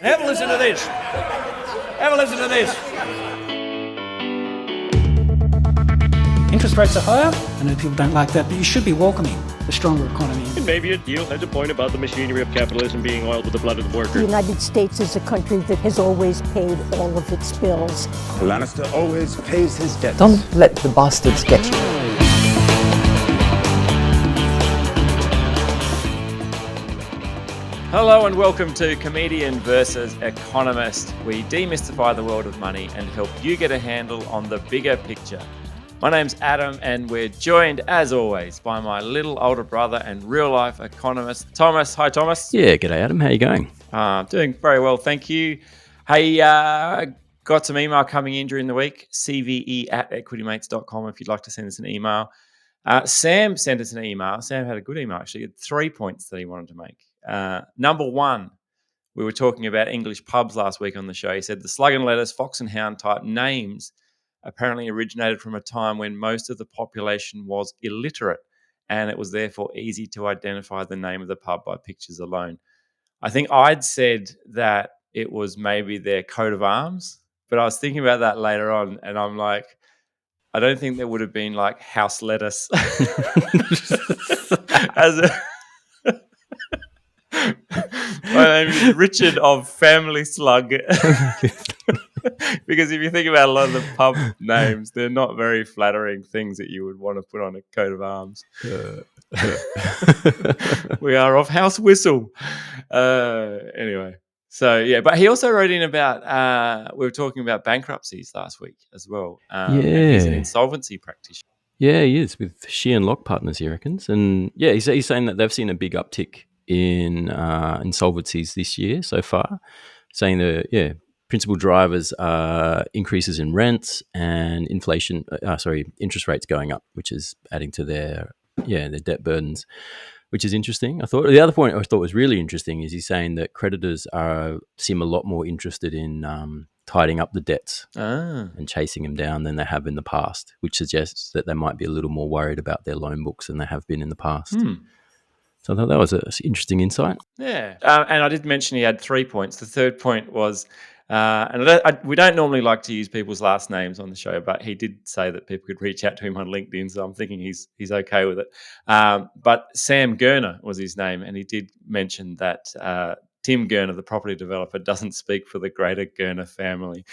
Have a listen to this. Have a listen to this. Interest rates are higher. I know people don't like that, but you should be welcoming a stronger economy. And maybe a deal has a point about the machinery of capitalism being oiled with the blood of the The worker. United States is a country that has always paid all of its bills. Lannister always pays his debts. Don't let the bastards get you. Hello and welcome to Comedian versus Economist. We demystify the world of money and help you get a handle on the bigger picture. My name's Adam and we're joined, as always, by my little older brother and real-life economist, Thomas. Hi, Thomas. Yeah, g'day, Adam. How you going? Doing very well, thank you. Hey, got some email coming in during the week, cve@equitymates.com if you'd like to send us an email. Sam sent us an email. Sam had a good email, actually. He had 3 points that he wanted to make. Number one, we were talking about English pubs last week on the show. He said the slug and lettuce, fox and hound type names apparently originated from a time when most of the population was illiterate and it was therefore easy to identify the name of the pub by pictures alone. I think I'd said that it was maybe their coat of arms, but I was thinking about that later on and I'm like, I don't think there would have been like house lettuce as a... My name is Richard of Family Slug. Because if you think about a lot of the pub names, they're not very flattering things that you would want to put on a coat of arms. We are of House Whistle. Anyway, so yeah, but he also wrote in about, we were talking about bankruptcies last week as well. And he's an insolvency practitioner. Yeah, he is with Sheehan Lock Partners, he reckons. And yeah, he's saying that they've seen a big uptick in insolvencies this year so far, saying that, yeah, principal drivers are increases in rents and interest rates going up, which is adding to their debt burdens, which is interesting. I thought the other point I thought was really interesting is he's saying that creditors seem a lot more interested in tidying up the debts and chasing them down than they have in the past, which suggests that they might be a little more worried about their loan books than they have been in the past. So I thought that was an interesting insight. Yeah. And I did mention he had 3 points. The third point was, we don't normally like to use people's last names on the show, but he did say that people could reach out to him on LinkedIn, so I'm thinking he's okay with it. But Sam Gurner was his name, and he did mention that Tim Gurner, the property developer, doesn't speak for the greater Gurner family.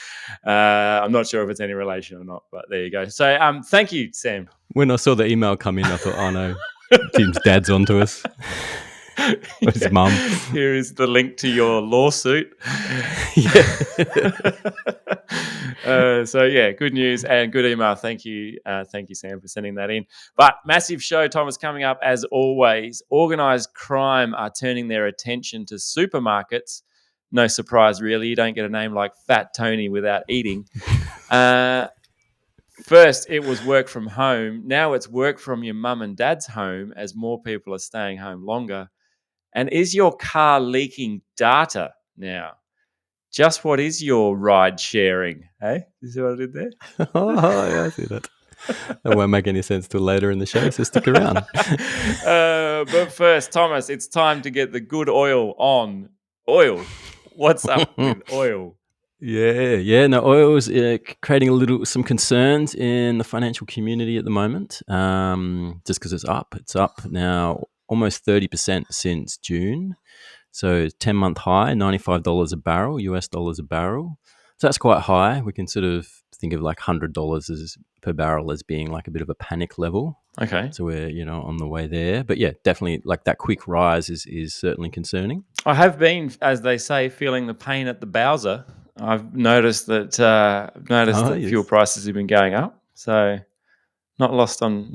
I'm not sure if it's any relation or not, but there you go. So thank you, Sam. When I saw the email come in, I thought, oh no, Tim's dad's onto us. His mum. Here is the link to your lawsuit. So yeah, good news and good email. Thank you, Sam, for sending that in. But massive show, Thomas, coming up as always. Organised crime are turning their attention to supermarkets. No surprise, really. You don't get a name like Fat Tony without eating. First, it was work from home. Now it's work from your mum and dad's home as more people are staying home longer. And is your car leaking data now? Just what is your ride sharing? Hey, you see what I did there? Oh, yeah, I see that. That won't make any sense till later in the show, so stick around. But first, Thomas, it's time to get the good oil on oil. What's up with oil? Yeah. No, oil's creating some concerns in the financial community at the moment. Just because it's up now almost 30% since June. So 10-month high, $95 a barrel, US dollars a barrel. So that's quite high. We can sort of think of like $100 per barrel as being like a bit of a panic level. Okay. So we're, on the way there. But yeah, definitely like that quick rise is certainly concerning. I have been, as they say, feeling the pain at the Bowser. I've noticed that Yes. Fuel prices have been going up. So not lost on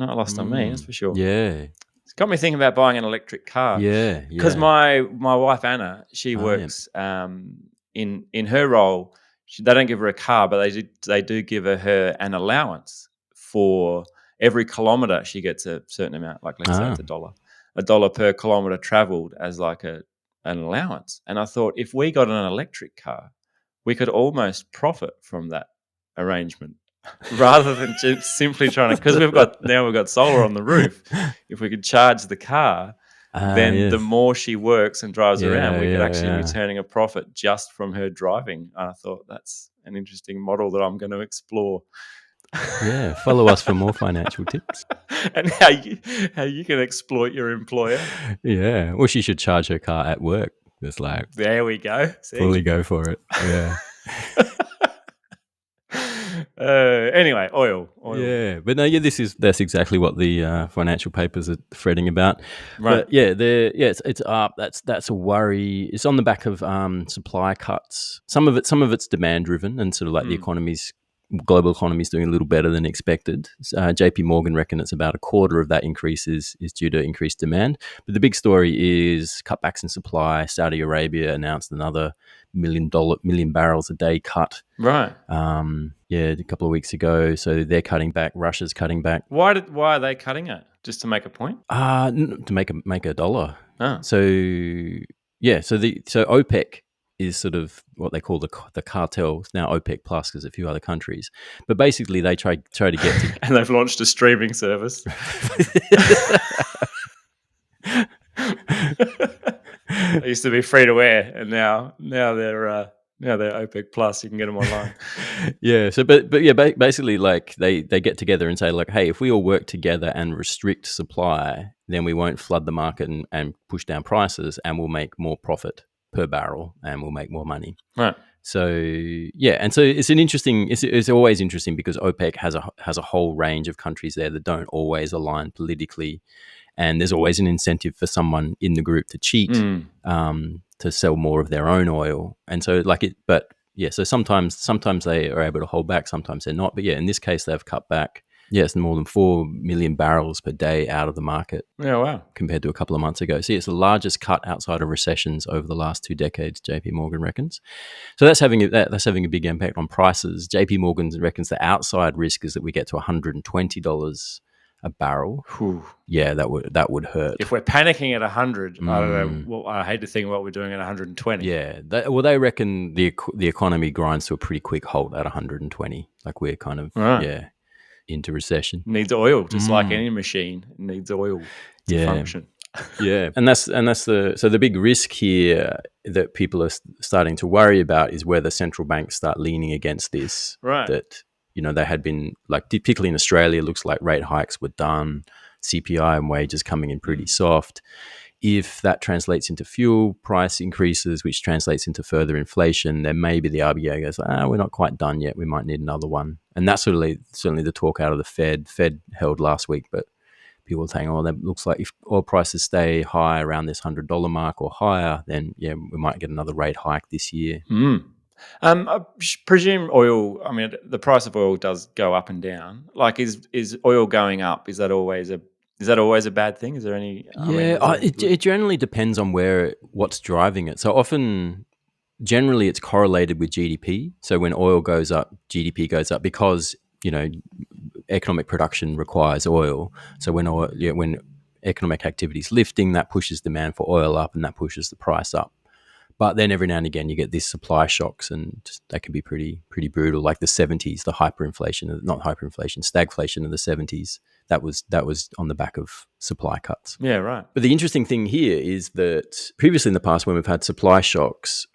me, that's for sure. Yeah. It's got me thinking about buying an electric car. Yeah. Because my wife Anna, she works in her role. They don't give her a car, but they do give her an allowance for every kilometre. She gets a certain amount, like let's say it's $1 per kilometre travelled as like an allowance. And I thought if we got an electric car, we could almost profit from that arrangement. Rather than just simply trying to, because we've got solar on the roof. If we could charge the car, then yes. the more she works and drives around, we could actually be yeah. turning a profit just from her driving. I thought that's an interesting model that I'm going to explore. Yeah, follow us for more financial tips. And how you can exploit your employer. Yeah, well, she should charge her car at work. It's like There we go. See? fully go for it. Yeah. Anyway, oil. Yeah, but no, yeah, that's exactly what the financial papers are fretting about. Right. But yeah, it's up. That's a worry. It's on the back of supply cuts. Some of it's demand driven, and sort of like global economy's doing a little better than expected. JP Morgan reckon it's about a quarter of that increase is due to increased demand. But the big story is cutbacks in supply. Saudi Arabia announced another million barrels a day cut. Right. A couple of weeks ago. So they're cutting back. Russia's cutting back. Why are they cutting it? Just to make a point? To make a dollar. Oh. So OPEC is sort of what they call the cartel. It's now OPEC plus because a few other countries. But basically, they try to get to And they've launched a streaming service. They used to be free to wear, and now they're OPEC plus. You can get them online. Yeah. So, basically, like they get together and say, like, hey, if we all work together and restrict supply, then we won't flood the market and push down prices, and we'll make more profit per barrel, and we'll make more money. Right. So yeah, and so it's it's always interesting because OPEC has a whole range of countries there that don't always align politically, and there's always an incentive for someone in the group to cheat to sell more of their own oil, and so so sometimes they are able to hold back, sometimes they're not, but yeah, in this case they've cut back. Yeah, it's more than 4 million barrels per day out of the market. Yeah, wow. Compared to a couple of months ago. So it's the largest cut outside of recessions over the last 2 decades, JP Morgan reckons. So that's having a big impact on prices. JP Morgan reckons the outside risk is that we get to $120 a barrel. Whew. Yeah, that would hurt. If we're panicking at 100, I don't know. Well, I hate to think what we're doing at 120. Yeah, they reckon the economy grinds to a pretty quick halt at 120. Like we're kind of into recession. Needs oil, just like any machine. It needs oil to function. Yeah, and that's the big risk here that people are starting to worry about is whether central banks start leaning against this. Right. That they had been, like, particularly in Australia, looks like rate hikes were done, CPI and wages coming in pretty soft. If that translates into fuel price increases, which translates into further inflation, then maybe the RBA goes, we're not quite done yet. We might need another one. And that's certainly the talk out of the Fed. Fed held last week, but people are saying, that looks like if oil prices stay high around this $100 mark or higher, then, we might get another rate hike this year. I presume oil, I mean, the price of oil does go up and down. Like, is oil going up? Is that always a bad thing? Is there any? It generally depends on what's driving it. So often, generally, it's correlated with GDP. So when oil goes up, GDP goes up because economic production requires oil. So when economic activity is lifting, that pushes demand for oil up, and that pushes the price up. But then every now and again, you get these supply shocks, and that can be pretty brutal. Like the 70s, the stagflation of the 70s. That was on the back of supply cuts. Yeah, right. But the interesting thing here is that previously in the past, when we've had supply shocks,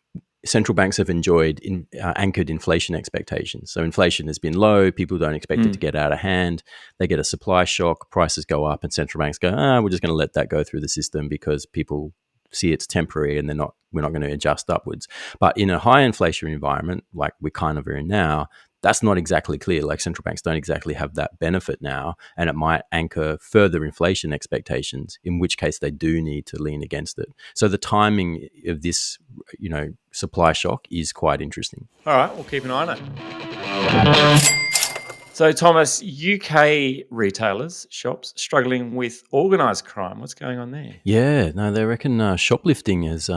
central banks have enjoyed anchored inflation expectations. So inflation has been low. People don't expect it to get out of hand. They get a supply shock, prices go up, and central banks go, we're just going to let that go through the system because people see it's temporary and we're not going to adjust upwards. But in a high inflation environment, like we kind of are in now, that's not exactly clear. Like central banks don't exactly have that benefit now, and it might anchor further inflation expectations, in which case they do need to lean against it. So the timing of this, supply shock is quite interesting. All right, we'll keep an eye on it. So, Thomas, UK retailers, shops, struggling with organised crime. What's going on there? Yeah, no, they reckon shoplifting is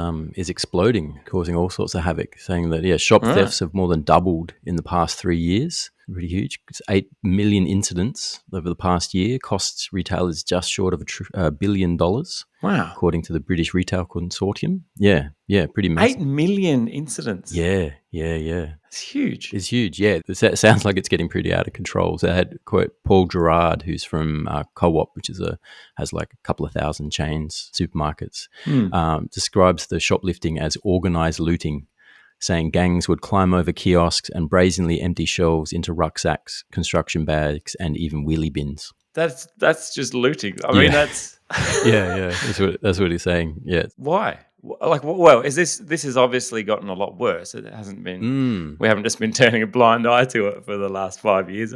exploding, causing all sorts of havoc, saying that, shop thefts have more than doubled in the past 3 years. really huge. It's 8 million incidents over the past year, costs retailers just short of $1 billion. Wow. According to the British Retail Consortium. Yeah, pretty massive. 8 million incidents. Yeah. It's huge. It's huge, yeah. It sounds like it's getting pretty out of control. So I had, quote, Paul Gerard, who's from Co-op, which has like a couple of thousand chains, supermarkets, describes the shoplifting as organised looting, saying gangs would climb over kiosks and brazenly empty shelves into rucksacks, construction bags, and even wheelie bins. That's just looting. I mean, that's yeah. That's what he's saying. Yeah. why. Like, well, this has obviously gotten a lot worse. It hasn't been. We haven't just been turning a blind eye to it for the last 5 years.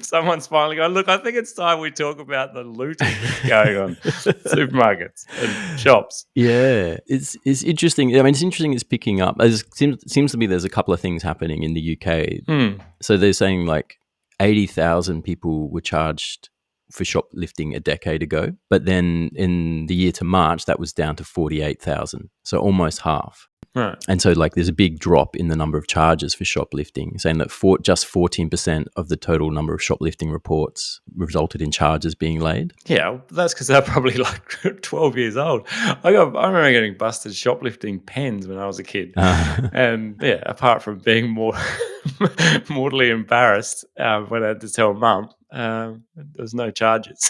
Someone's finally going, look, I think it's time we talk about the looting that's going on supermarkets and shops. Yeah, it's interesting. I mean, it's interesting it's picking up. It seems to me there's a couple of things happening in the UK. So they're saying like 80,000 people were charged for shoplifting a decade ago, but then in the year to March, that was down to 48,000, so almost half. Right. And so like there's a big drop in the number of charges for shoplifting, saying that just 14% of the total number of shoplifting reports resulted in charges being laid. Yeah, well, that's because they're probably like 12 years old. I remember getting busted shoplifting pens when I was a kid. And yeah, apart from being more mortally embarrassed when I had to tell mum, there was no charges.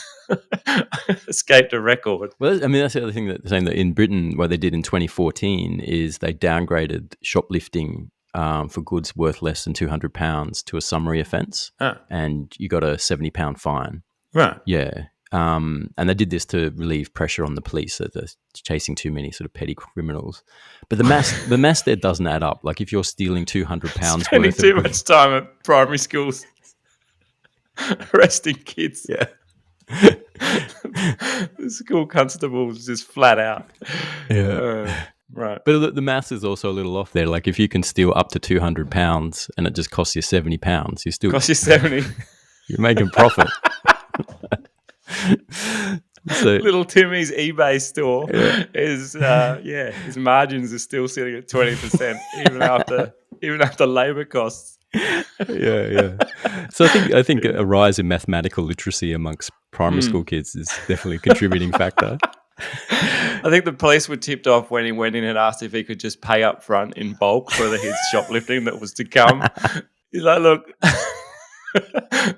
Escaped a record. Well, I mean, that's the other thing that they're saying, that in Britain, what they did in 2014 is they downgraded shoplifting for goods worth less than £200 to a summary offence, and you got a £70 fine. Right. Yeah. And they did this to relieve pressure on the police that they're chasing too many sort of petty criminals. But the mass there doesn't add up. Like if you're stealing £200 Spending worth too of much time at primary schools arresting kids. Yeah. The school constable was just flat out. Yeah. Right. But the maths is also a little off there. Like if you can steal up to £200 and it just costs you £70, you still Cost you 70. You're making profit. So, Little Timmy's eBay store is his margins are still sitting at 20% even after labour costs. yeah. So I think a rise in mathematical literacy amongst primary school kids is definitely a contributing factor. I think the police were tipped off when he went in and asked if he could just pay up front in bulk for his shoplifting that was to come. He's like, look,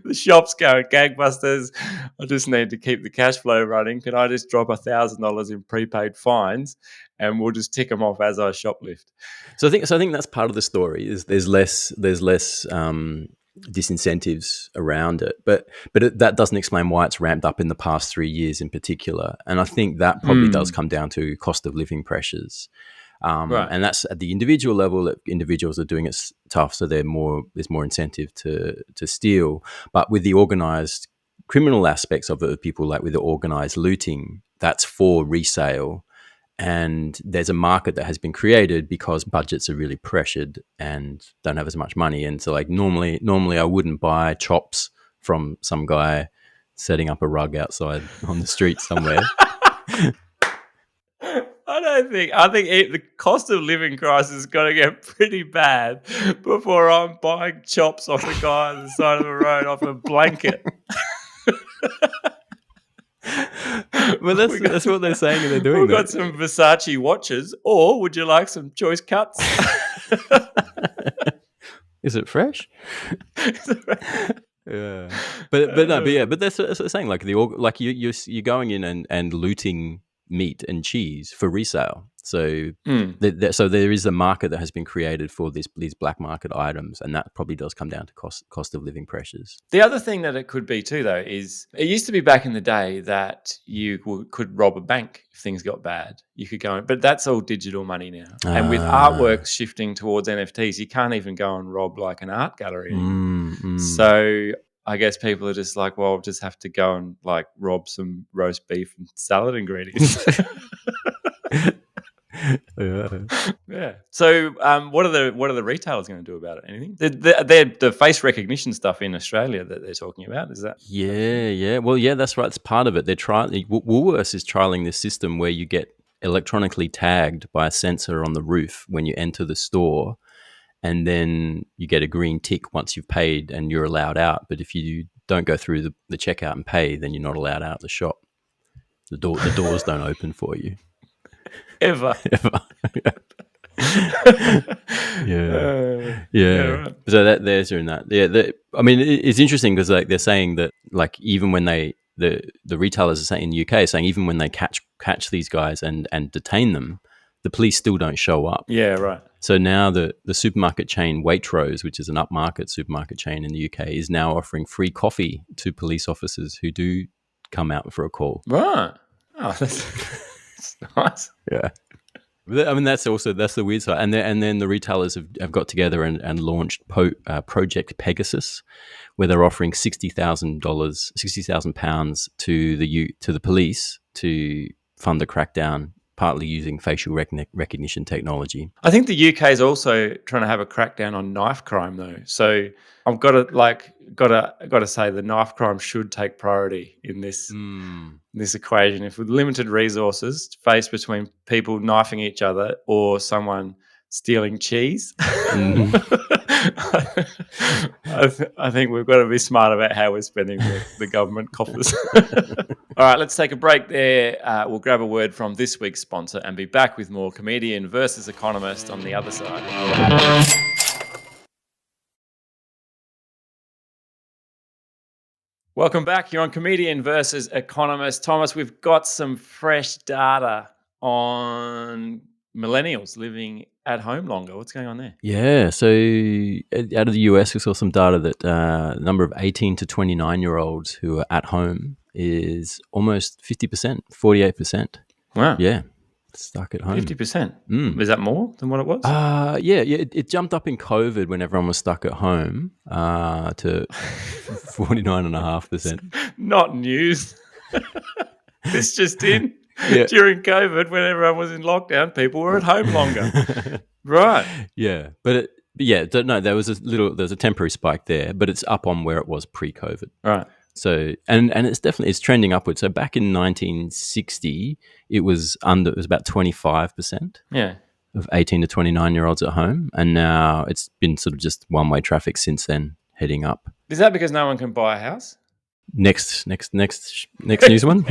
the shop's going gangbusters. I just need to keep the cash flow running. Can I just drop $1,000 in prepaid fines and we'll just tick them off as I shoplift? So I think that's part of the story. Is there's less disincentives around it, but that doesn't explain why it's ramped up in the past 3 years in particular. And I think that probably does come down to cost of living pressures. Right. And that's at the individual level. That individuals are doing it tough, so there's more incentive to steal. But with the organised criminal aspects of it, people like with the organised looting, that's for resale. And there's a market that has been created because budgets are really pressured and don't have as much money. And so like normally I wouldn't buy chops from some guy setting up a rug outside on the street somewhere. I think the cost of living crisis is going to get pretty bad before I'm buying chops off the guy on the side of the road off a blanket. Well, that's what they're saying and they're doing. We've got some Versace watches, or would you like some choice cuts? Is it fresh? Yeah, but that's what they're saying. Like you're going in and looting meat and cheese for resale. So so there is a market that has been created for these black market items, and that probably does come down to cost of living pressures. The other thing that it could be too, though, is it used to be back in the day that you could rob a bank if things got bad. You could go in, but that's all digital money now. And with artwork shifting towards NFTs, you can't even go and rob like an art gallery anymore. So I guess people are just like, well, I'll just have to go and like rob some roast beef and salad ingredients. Yeah. So, what are the retailers going to do about it? Anything? The face recognition stuff in Australia that they're talking about, is that? Yeah. Well, yeah, that's right. It's part of it. They're Woolworths is trialing this system where you get electronically tagged by a sensor on the roof when you enter the store, and then you get a green tick once you've paid and you're allowed out. But if you don't go through the checkout and pay, then you're not allowed out the shop. The doors don't open for you. Ever. Ever. Yeah. Right. So they're doing that. Yeah. I mean, it's interesting because like they're saying that like even when the retailers are saying in the UK are saying even when they catch these guys and detain them, the police still don't show up. Yeah, right. So now the supermarket chain Waitrose, which is an upmarket supermarket chain in the UK, is now offering free coffee to police officers who do come out for a call. Right. Oh, that's nice. Yeah. I mean, that's the weird side. And then the retailers have got together and launched Project Pegasus, where they're offering £60,000 to the police to fund the crackdown, partly using facial recognition technology. I think the UK is also trying to have a crackdown on knife crime, though. So I've got to say the knife crime should take priority in this equation. If with limited resources faced between people knifing each other or someone stealing cheese, I think we've got to be smart about how we're spending the government coffers. All right, let's take a break there. We'll grab a word from this week's sponsor and be back with more Comedian versus Economist on the other side. Welcome back. You're on Comedian versus Economist. Thomas, we've got some fresh data on millennials living at home longer. What's going on there? Yeah, so out of the US, we saw some data that the number of 18 to 29-year-olds who are at home is almost 50%, 48%. Wow. Yeah, stuck at home. 50%? Is that more than what it was? Yeah, it jumped up in COVID when everyone was stuck at home to 49.5%. Not news. This just in. Yeah. During COVID, when everyone was in lockdown, people were at home longer. Right. Yeah, but there was a temporary spike there, but it's up on where it was pre-COVID. Right. So and it's trending upwards. So back in 1960, it was about 25%. Yeah. Of 18 to 29-year-olds at home, and now it's been sort of just one-way traffic since then, heading up. Is that because no one can buy a house? Next news one.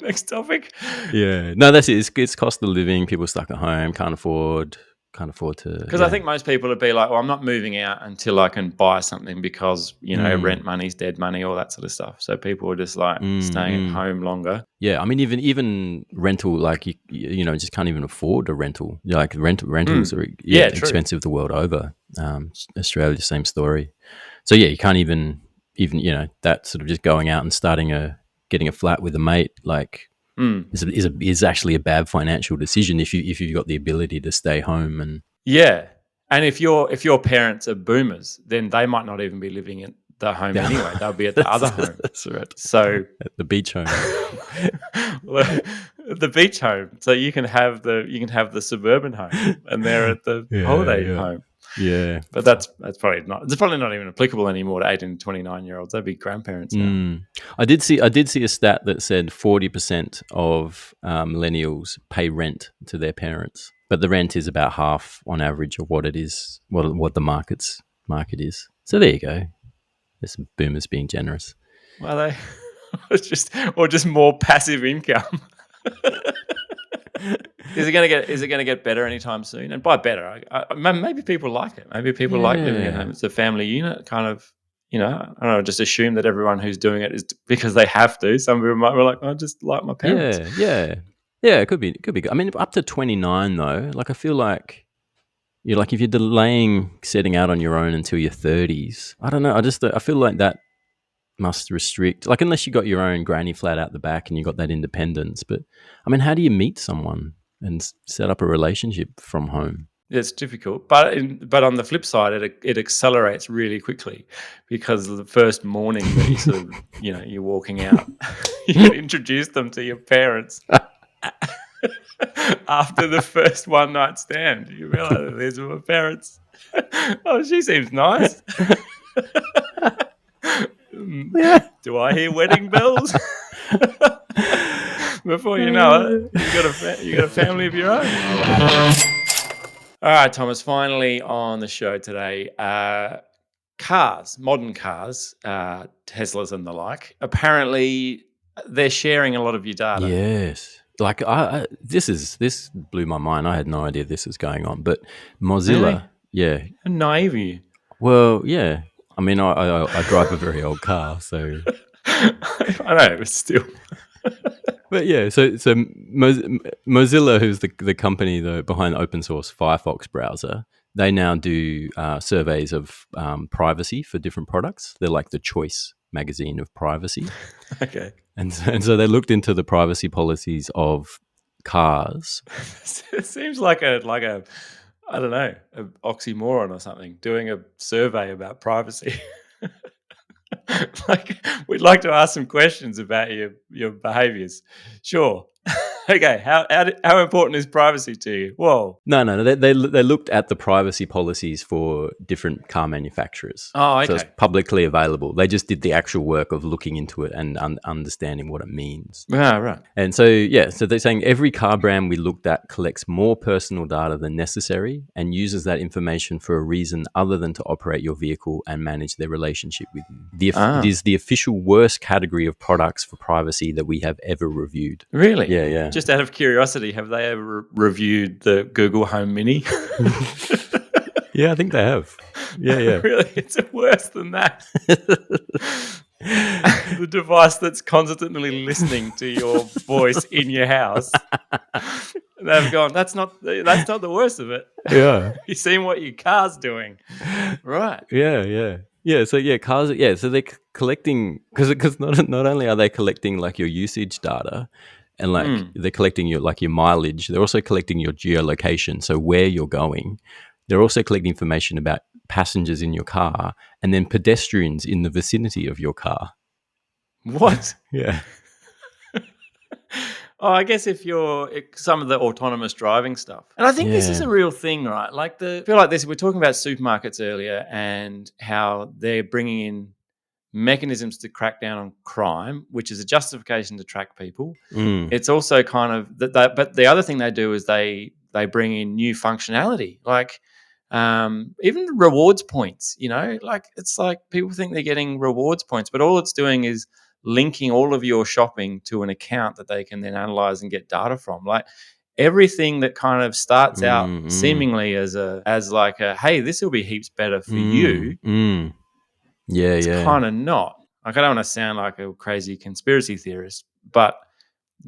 Next topic. Yeah, no, that's it. It's cost of living. People stuck at home, can't afford to. Because I think most people would be like, "Well, I'm not moving out until I can buy something because rent money's dead money, all that sort of stuff." So people are just like staying at home longer. Yeah, I mean, even rental, like you just can't even afford a rental. Like rentals are expensive the world over. Australia, same story. So yeah, you can't even that sort of just going out and getting a flat with a mate is actually a bad financial decision if you've got the ability to stay home and and if your parents are boomers, then they might not even be living in the home anyway. They'll be at the other home. That's right. So at the beach home. The beach home. So you can have the suburban home, and they're at the holiday home. Yeah, but that's probably not. It's probably not even applicable anymore to 18 to 29-year-olds. They'd be grandparents now. I did see a stat that said 40% of millennials pay rent to their parents, but the rent is about half on average of what it is, what the market is. So there you go. There's some boomers being generous. Well, just more passive income. Is it going to get better anytime soon? And by better, maybe people like it. Maybe people like living at home. It's a family unit, kind of. I don't know. Just assume that everyone who's doing it is because they have to. Some people might be like, I just like my parents. Yeah. It could be good. I mean, up to 29 though. Like I feel like if you're delaying setting out on your own until your 30s, I don't know. I feel like that must restrict, like unless you got your own granny flat out the back and you got that independence. But I mean, how do you meet someone and set up a relationship from home? It's difficult, but on the flip side, it accelerates really quickly because the first morning that you sort of you're walking out, you can introduce them to your parents. After the first one night stand, you realize that these are my parents. Oh, she seems nice. Do I hear wedding bells? Before you know it, you got a family of your own. All right, Thomas, finally on the show today. Cars, modern cars, Teslas and the like, apparently they're sharing a lot of your data. Yes. Like this blew my mind. I had no idea this was going on. But Mozilla, Really? yeah. How naive are you? Well, yeah. I mean, I drive a very old car, so. I know, but still. But yeah, so Mozilla, who's the company behind the open source Firefox browser, they now do surveys of privacy for different products. They're like the Choice magazine of privacy. Okay. And so they looked into the privacy policies of cars. It seems like a I don't know, an oxymoron or something, doing a survey about privacy. Like, we'd like to ask some questions about your behaviors. Sure. Okay, how important is privacy to you? Whoa. No. They looked at the privacy policies for different car manufacturers. Oh, okay. So it's publicly available. They just did the actual work of looking into it and understanding what it means. Ah, right. And so, yeah, so they're saying every car brand we looked at collects more personal data than necessary and uses that information for a reason other than to operate your vehicle and manage their relationship with you. It is the official worst category of products for privacy that we have ever reviewed. Really? Yeah. Just out of curiosity, have they ever reviewed the Google Home Mini? Yeah, I think they have. Yeah. Really? It's worse than that. The device that's constantly listening to your voice in your house. They've gone, that's not the worst of it. Yeah. You've seen what your car's doing. Right. Yeah, so cars. Yeah, so they're collecting because not only are they collecting like your usage data, and like they're collecting your mileage. They're also collecting your geolocation, so where you're going. They're also collecting information about passengers in your car and then pedestrians in the vicinity of your car. What? Yeah. Oh, I guess if you're some of the autonomous driving stuff. And I think this is a real thing, right? Like I feel like this, we're talking about supermarkets earlier and how they're bringing in mechanisms to crack down on crime, which is a justification to track people. It's also kind of but the other thing they do is they bring in new functionality, like even rewards points, like it's like people think they're getting rewards points, but all it's doing is linking all of your shopping to an account that they can then analyze and get data from. Like everything that kind of starts out seemingly as like a, hey, this will be heaps better for you. It's kind of not. Like, I don't want to sound like a crazy conspiracy theorist, but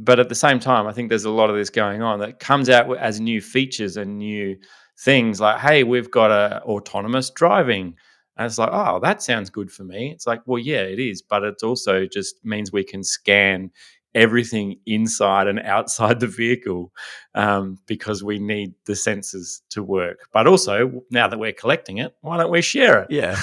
at the same time, I think there's a lot of this going on that comes out as new features and new things. Like, hey, we've got a autonomous driving. And it's like, oh, that sounds good for me. It's like, well, yeah, it is. But it also just means we can scan everything inside and outside the vehicle because we need the sensors to work. But also, now that we're collecting it, why don't we share it? Yeah.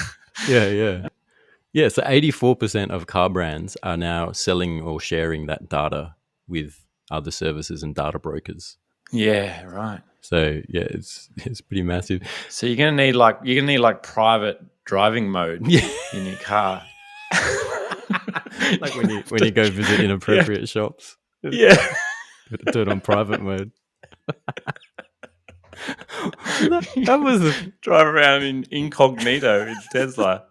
Yeah, so 84% of car brands are now selling or sharing that data with other services and data brokers. Yeah, right. So yeah, it's pretty massive. So you're gonna need like private driving mode in your car. Like when you go visit inappropriate shops. Yeah. Turn on private mode. that was drive around in incognito in Tesla.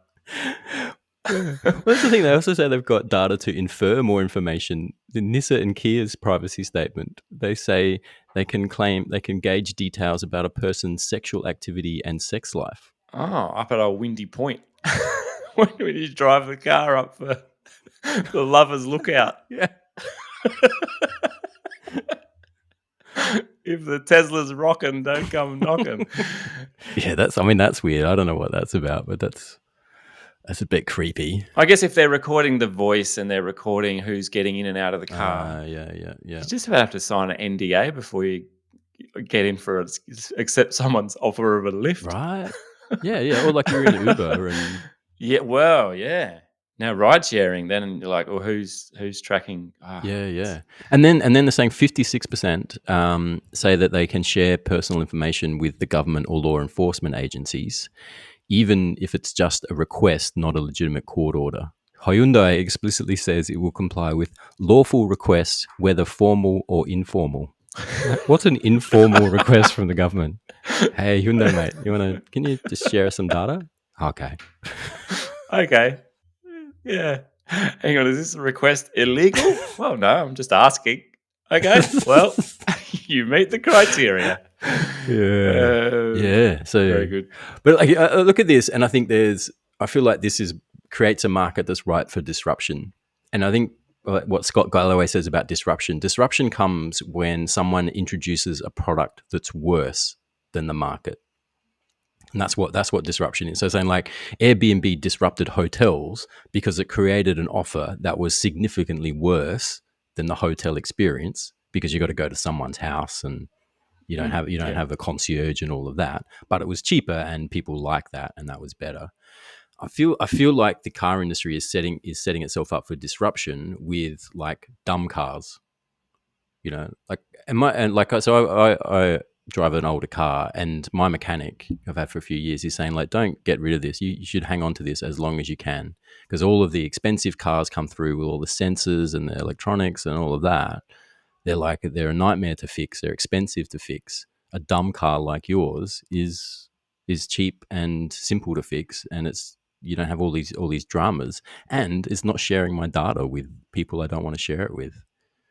Well, that's the thing. They also say they've got data to infer more information. The Nissan and Kia's privacy statement, they say they can gauge details about a person's sexual activity and sex life. Oh, up at a windy point. When you drive the car up for the lovers lookout. Yeah. If the Tesla's rocking, don't come knocking. Yeah, that's weird. I don't know what that's about, but that's a bit creepy. I guess if they're recording the voice and they're recording who's getting in and out of the car. Yeah. You just have to sign an NDA before you get in for it, accept someone's offer of a lift. Right. Yeah. Or like you're in Uber and yeah, well, yeah. Now ride sharing, then you're like, well, who's tracking? Yeah. And then they're saying 56% say that they can share personal information with the government or law enforcement agencies, even if it's just a request, not a legitimate court order. Hyundai explicitly says it will comply with lawful requests, whether formal or informal. What's an informal request from the government? Hey, Hyundai mate, can you just share some data? Okay. Okay. Yeah. Hang on, is this request illegal? Well, no, I'm just asking. Okay. Well, you meet the criteria. Yeah. So Very good. But like, look at this, and I think I feel like this creates a market that's ripe for disruption. And I think what Scott Galloway says about disruption comes when someone introduces a product that's worse than the market. And that's what disruption is. So saying like Airbnb disrupted hotels because it created an offer that was significantly worse than the hotel experience, because you got to go to someone's house and you don't have a concierge and all of that. But it was cheaper and people like that, and that was better. I feel like the car industry is setting itself up for disruption with like dumb cars. I drive an older car, and my mechanic I've had for a few years is saying like, don't get rid of this. You should hang on to this as long as you can, because all of the expensive cars come through with all the sensors and the electronics and all of that. They're a nightmare to fix. They're expensive to fix. A dumb car like yours is cheap and simple to fix, and you don't have all these dramas, and it's not sharing my data with people I don't want to share it with.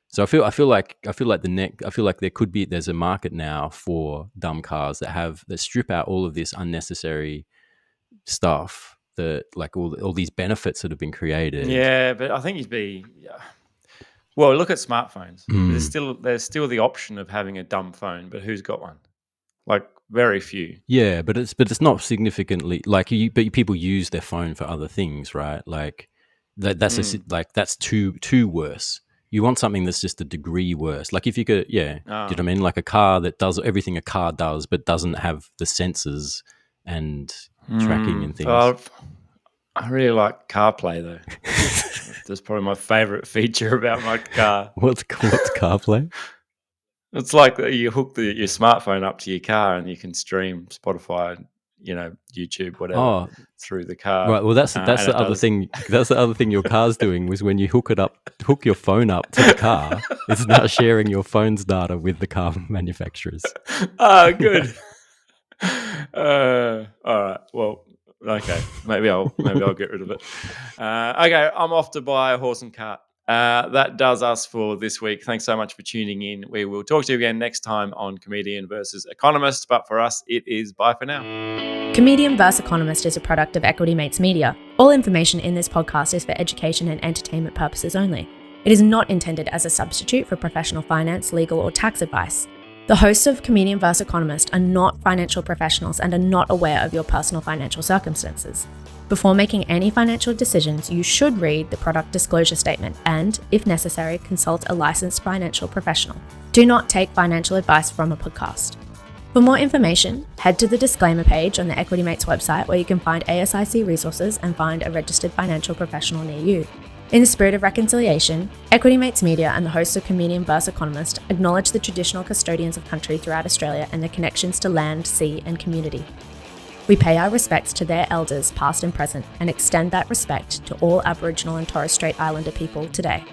So I feel like there's a market now for dumb cars that strip out all of this unnecessary stuff, that like all these benefits that have been created. Yeah, but I think well, look at smartphones. There's still the option of having a dumb phone, but who's got one? Like very few. Yeah, but it's not significantly like but people use their phone for other things, right? Like that's too worse. You want something that's just a degree worse. Like if you could, do you know what I mean? Like a car that does everything a car does, but doesn't have the sensors and tracking and things. I really like CarPlay though. That's probably my favorite feature about my car. What's CarPlay? It's like you hook your smartphone up to your car and you can stream Spotify, YouTube, whatever, through the car. Right. Well, that's the other thing. That's the other thing your car's doing, was when you hook your phone up to the car, it's now sharing your phone's data with the car manufacturers. Oh, good. All right. Well, okay. Maybe I'll get rid of it. Okay. I'm off to buy a horse and cart. That does us for this week. Thanks so much for tuning in. We will talk to you again next time on Comedian versus Economist. But for us, it is bye for now. Comedian vs. Economist is a product of Equity Mates Media. All information in this podcast is for education and entertainment purposes only. It is not intended as a substitute for professional finance, legal, or tax advice. The hosts of Comedian vs. Economist are not financial professionals and are not aware of your personal financial circumstances. Before making any financial decisions, you should read the product disclosure statement and, if necessary, consult a licensed financial professional. Do not take financial advice from a podcast. For more information, head to the disclaimer page on the Equity Mates website, where you can find ASIC resources and find a registered financial professional near you. In the spirit of reconciliation, Equity Mates Media and the hosts of Comedian vs. Economist acknowledge the traditional custodians of country throughout Australia and their connections to land, sea, and community. We pay our respects to their elders, past and present, and extend that respect to all Aboriginal and Torres Strait Islander people today.